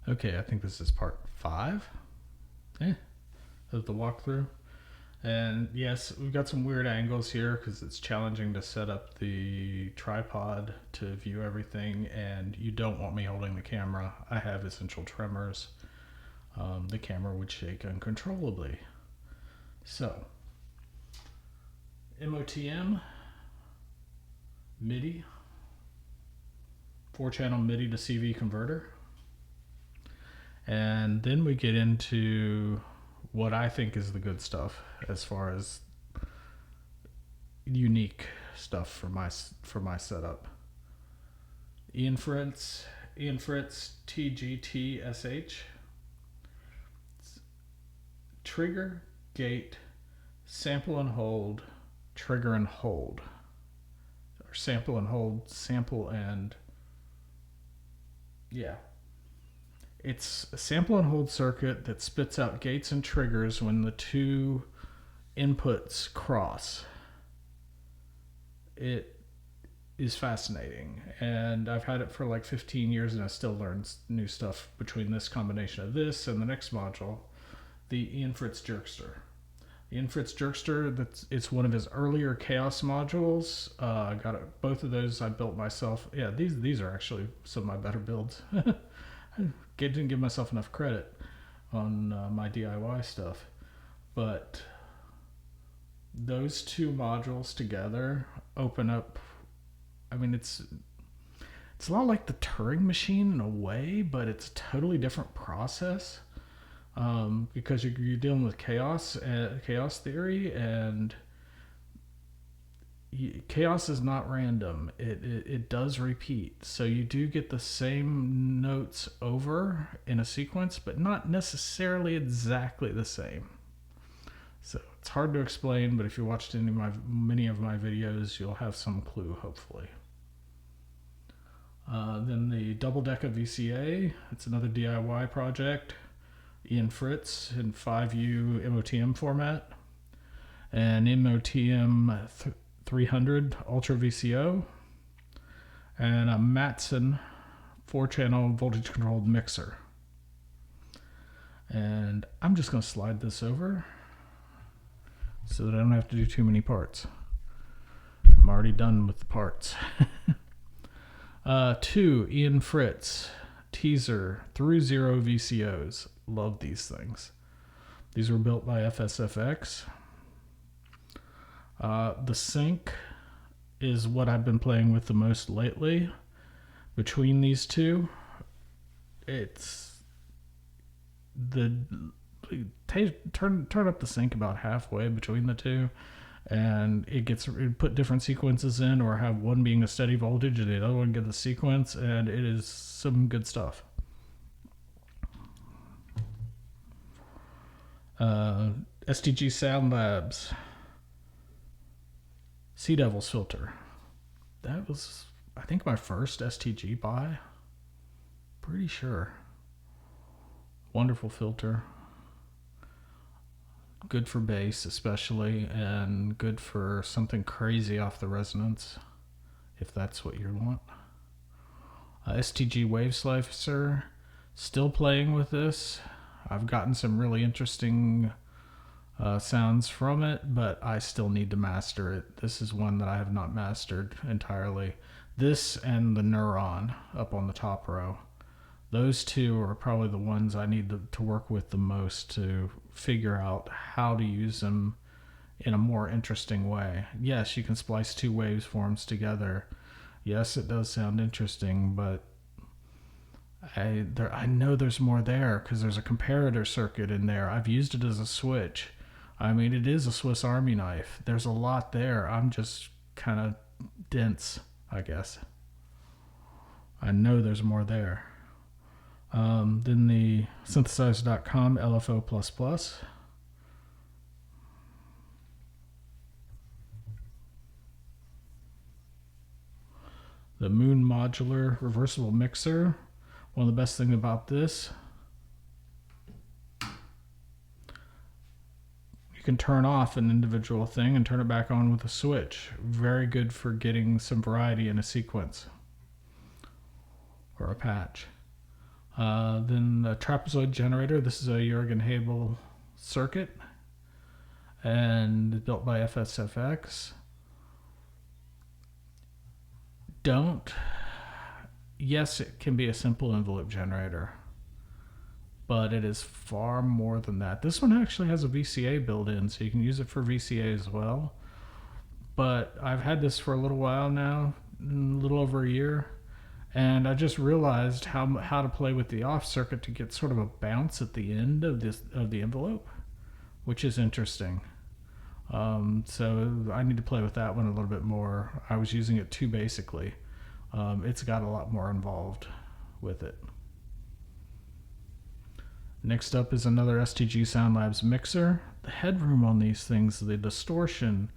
Okay, I think this is part 5 of the walkthrough. And yes, we've got some weird angles here because it's challenging to set up the tripod to view everything, and you don't want me holding the camera. I have essential tremors. The camera would shake uncontrollably. So, MOTM, MIDI, 4-channel MIDI to CV converter. And then we get into what I think is the good stuff as far as unique stuff for my setup. Ian Fritz TGTSH. Trigger, gate, sample and hold, trigger and hold. Or sample and hold, sample and... yeah. It's a sample and hold circuit that spits out gates and triggers when the two inputs cross. It is fascinating, and I've had it for like 15 years and I still learn new stuff between this combination of this and the next module, the Ian Fritz Jerkster. The Ian Fritz Jerkster, it's one of his earlier Chaos modules. I got it, both of those I built myself. Yeah, these are actually some of my better builds. I didn't give myself enough credit on my DIY stuff, but those two modules together open up. I mean, it's a lot like the Turing machine in a way, but it's a totally different process because you're dealing with chaos theory, and chaos is not random. It does repeat, so you do get the same notes over in a sequence, but not necessarily exactly the same. So it's hard to explain, but if you watched many of my videos, you'll have some clue, hopefully. Then the double decker VCA. It's another DIY project. Ian Fritz in 5U MOTM format, and MOTM 300 Ultra VCO, and a Matson 4-channel voltage controlled mixer. And I'm just going to slide this over so that I don't have to do too many parts. I'm already done with the parts. 2 Ian Fritz teaser through 0 VCOs. Love these things. These were built by FSFX. The sync is what I've been playing with the most lately. Between these two, it's turn up the sync about halfway between the two, and it put different sequences in, or have one being a steady voltage and the other one get the sequence, and it is some good stuff. STG Sound Labs Sea Devils filter. That was, I think, my first STG buy. Pretty sure. Wonderful filter. Good for bass especially, and good for something crazy off the resonance, if that's what you want. STG Wave Slicer. Still playing with this. I've gotten some really interesting sounds from it, but I still need to master it. This is one that I have not mastered entirely. This and the Neuron up on the top row. Those two are probably the ones I need to work with the most to figure out how to use them in a more interesting way. Yes, you can splice two waveforms together. Yes, it does sound interesting, but I know there's more there because there's a comparator circuit in there. I've used it as a switch. I mean, it is a Swiss Army knife. There's a lot there. I'm just kind of dense, I guess. I know there's more there. Then the synthesizer.com LFO++. The Moon Modular reversible mixer. One of the best things about this, you can turn off an individual thing and turn it back on with a switch. Very good for getting some variety in a sequence or a patch. Then the trapezoid generator. This is a Jurgen Habel circuit and built by FSFX. Yes, it can be a simple envelope generator, but it is far more than that. This one actually has a VCA built in, so you can use it for VCA as well. But I've had this for a little while now, a little over a year, and I just realized how to play with the off circuit to get sort of a bounce at the end of the envelope, which is interesting. So I need to play with that one a little bit more. I was using it too basically. It's got a lot more involved with it. Next up is another STG Sound Labs mixer. The headroom on these things, the distortion,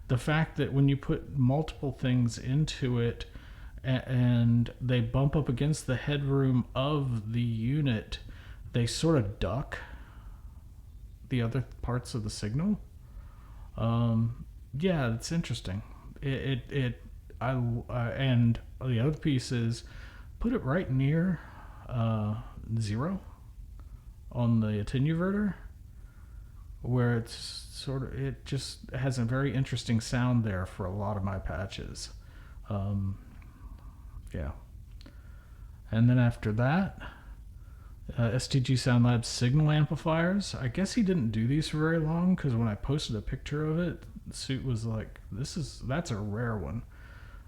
the fact that when you put multiple things into it and they bump up against the headroom of the unit, they sort of duck the other parts of the signal. Yeah, it's interesting. And the other piece is put it right near 0 on the attenuverter, where it just has a very interesting sound there for a lot of my patches. Yeah. And then after that, STG Sound Labs signal amplifiers. I guess he didn't do these for very long, because when I posted a picture of it, the suit was like, that's a rare one.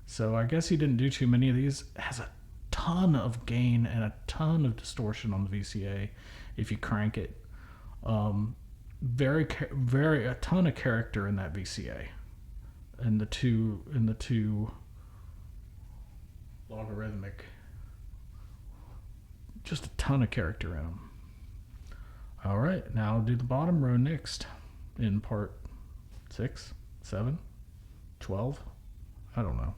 So I guess he didn't do too many of these. It has a ton of gain and a ton of distortion on the VCA if you crank it. Very a ton of character in that VCA, and the two logarithmic, just a ton of character in them. All right, now I'll do the bottom row next in part 6, 7, 12. I don't know.